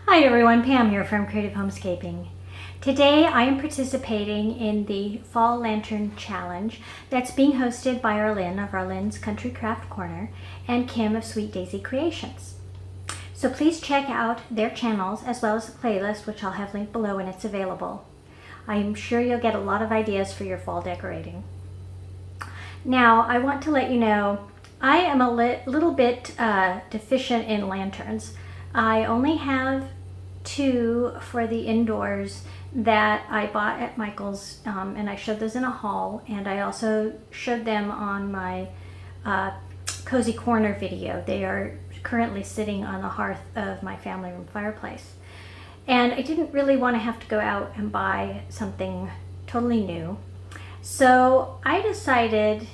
Hi everyone, Pam here from Creative Homescaping. Today I am participating in the Fall Lantern Challenge that's being hosted by Arylnn of Arlynn's Country Craft Corner and Kim of Sweet Daisy Creations. So please check out their channels as well as the playlist, which I'll have linked below when it's available. I'm sure you'll get a lot of ideas for your fall decorating. Now I want to let you know I am a little bit deficient in lanterns. I only have two for the indoors that I bought at Michael's, and I showed those in a haul, and I also showed them on my Cozy Corner video. They are currently sitting on the hearth of my family room fireplace. And I didn't really want to have to go out and buy something totally new. So I decided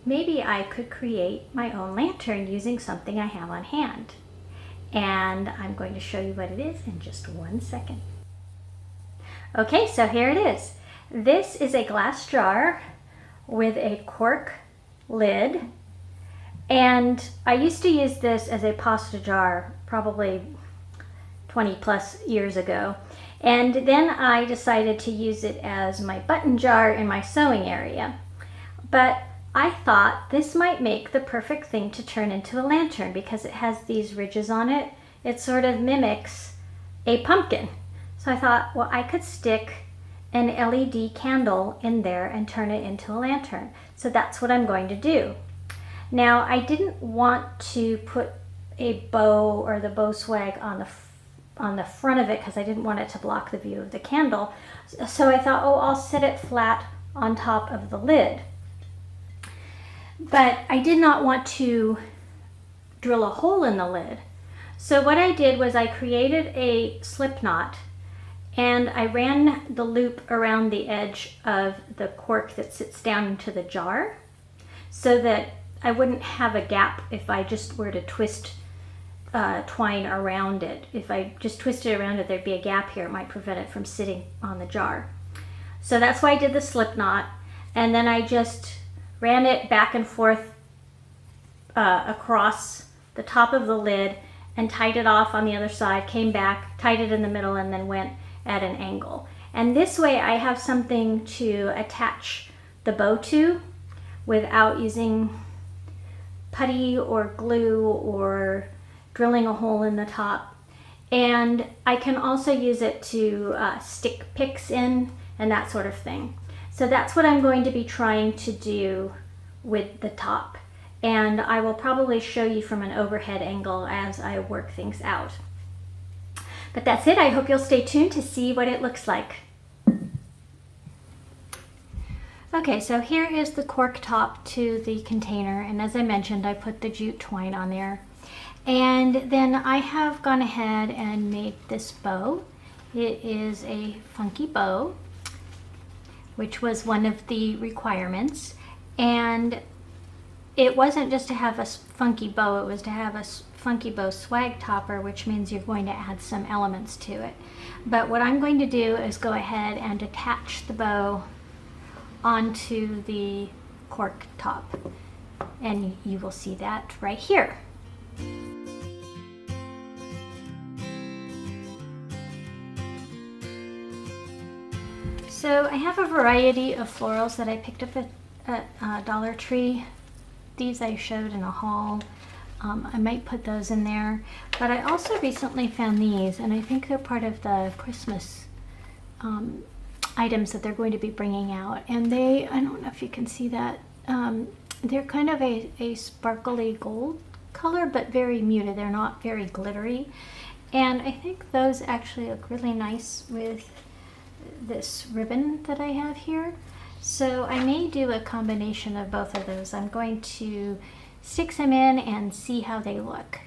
maybe I could create my own lantern using something I have on hand. And I'm going to show you what it is in just 1 second. Okay, so here it is. This is a glass jar with a cork lid, and I used to use this as a pasta jar probably 20 plus years ago, and then I decided to use it as my button jar in my sewing area. But I thought this might make the perfect thing to turn into a lantern because it has these ridges on it. It sort of mimics a pumpkin. So I thought, well, I could stick an LED candle in there and turn it into a lantern. So that's what I'm going to do. Now, I didn't want to put a bow or the bow swag on the front of it because I didn't want it to block the view of the candle. So I thought, oh, I'll set it flat on top of the lid. But I did not want to drill a hole in the lid. So what I did was I created a slip knot and I ran the loop around the edge of the cork that sits down into the jar so that I wouldn't have a gap if I just were to twist twine around it. If I just twisted around it, there'd be a gap here. It might prevent it from sitting on the jar. So that's why I did the slip knot, and then I just ran it back and forth across the top of the lid and tied it off on the other side, came back, tied it in the middle, and then went at an angle. And this way I have something to attach the bow to without using putty or glue or drilling a hole in the top. And I can also use it to stick picks in and that sort of thing. So that's what I'm going to be trying to do with the top. And I will probably show you from an overhead angle as I work things out. But that's it. I hope you'll stay tuned to see what it looks like. Okay, so here is the cork top to the container. And as I mentioned, I put the jute twine on there. And then I have gone ahead and made this bow. It is a funky bow, which was one of the requirements. And it wasn't just to have a funky bow, it was to have a funky bow swag topper, which means you're going to add some elements to it. But what I'm going to do is go ahead and attach the bow onto the cork top. And you will see that right here. So I have a variety of florals that I picked up at Dollar Tree. These I showed in a haul. I might put those in there. But I also recently found these, and I think they're part of the Christmas items that they're going to be bringing out. And I don't know if you can see that, they're kind of a sparkly gold color, but very muted. They're not very glittery. And I think those actually look really nice with this ribbon that I have here. So I may do a combination of both of those. I'm going to stick some in and see how they look.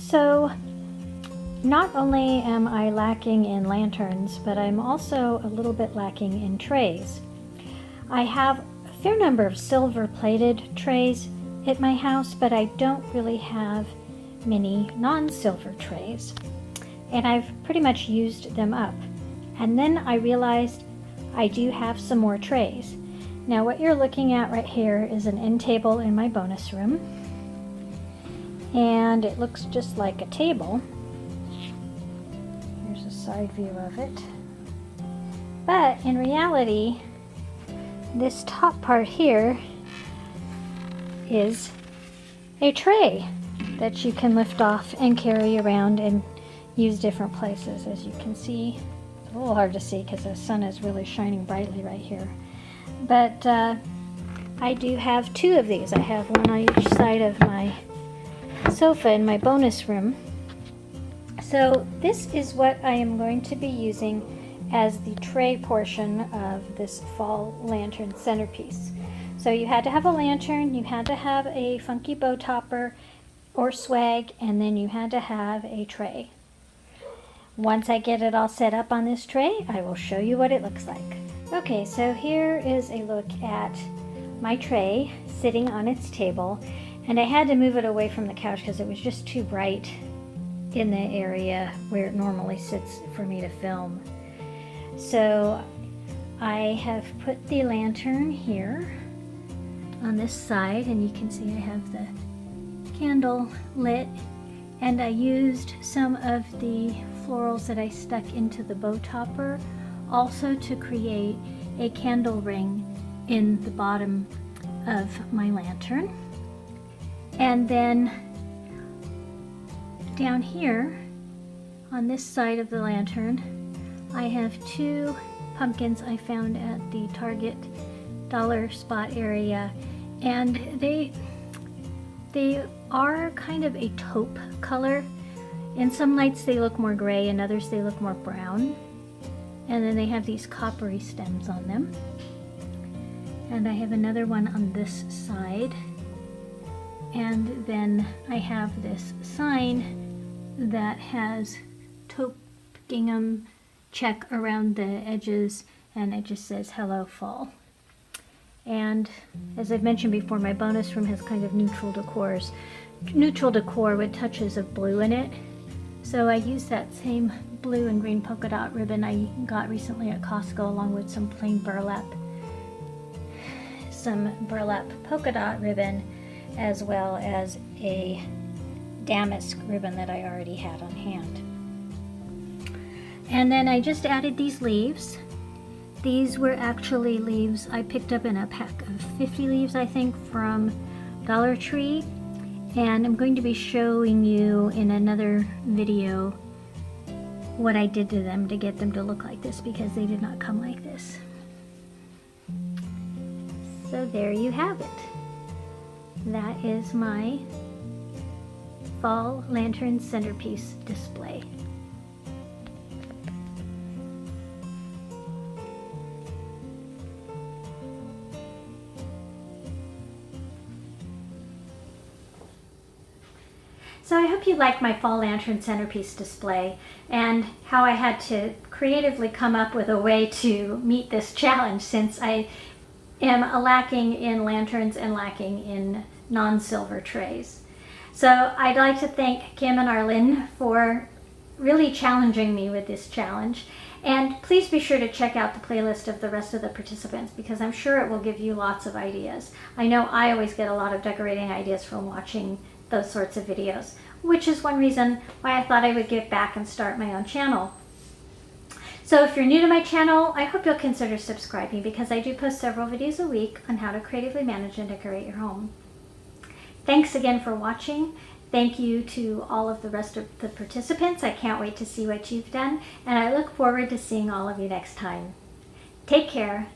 So not only am I lacking in lanterns, but I'm also a little bit lacking in trays. I have a fair number of silver-plated trays at my house, but I don't really have many non-silver trays. And I've pretty much used them up. And then I realized I do have some more trays. Now what you're looking at right here is an end table in my bonus room. And it looks just like a table. Here's a side view of it. But in reality, this top part here is a tray that you can lift off and carry around and use different places. As you can see, it's a little hard to see because the sun is really shining brightly right here. But I do have two of these. I have one on each side of my sofa in my bonus room. So this is what I am going to be using as the tray portion of this fall lantern centerpiece. So you had to have a lantern, you had to have a funky bow topper or swag, and then you had to have a tray. Once I get it all set up on this tray, I will show you what it looks like. Okay, so here is a look at my tray sitting on its table, and I had to move it away from the couch because it was just too bright in the area where it normally sits for me to film. So I have put the lantern here on this side, and you can see I have the candle lit, and I used some of the florals that I stuck into the bow topper also to create a candle ring in the bottom of my lantern. And then down here on this side of the lantern, I have two pumpkins I found at the Target dollar spot area, and they are kind of a taupe color. In some lights they look more gray, and others they look more brown. And then they have these coppery stems on them. And I have another one on this side. And then I have this sign that has taupe gingham check around the edges, and it just says "Hello Fall." And as I've mentioned before, my bonus room has kind of neutral decor with touches of blue in it. So I used that same blue and green polka dot ribbon I got recently at Costco, along with some plain burlap polka dot ribbon, as well as a damask ribbon that I already had on hand. And then I just added these leaves. These were actually leaves I picked up in a pack of 50 leaves, I think, from Dollar Tree. And I'm going to be showing you in another video what I did to them to get them to look like this, because they did not come like this. So there you have it. That is my fall lantern centerpiece display. So I hope you liked my fall lantern centerpiece display and how I had to creatively come up with a way to meet this challenge, since I am lacking in lanterns and lacking in non-silver trays. So I'd like to thank Kim and Arylnn for really challenging me with this challenge. And please be sure to check out the playlist of the rest of the participants, because I'm sure it will give you lots of ideas. I know I always get a lot of decorating ideas from watching those sorts of videos, which is one reason why I thought I would get back and start my own channel. So if you're new to my channel, I hope you'll consider subscribing, because I do post several videos a week on how to creatively manage and decorate your home. Thanks again for watching. Thank you to all of the rest of the participants. I can't wait to see what you've done, and I look forward to seeing all of you next time. Take care.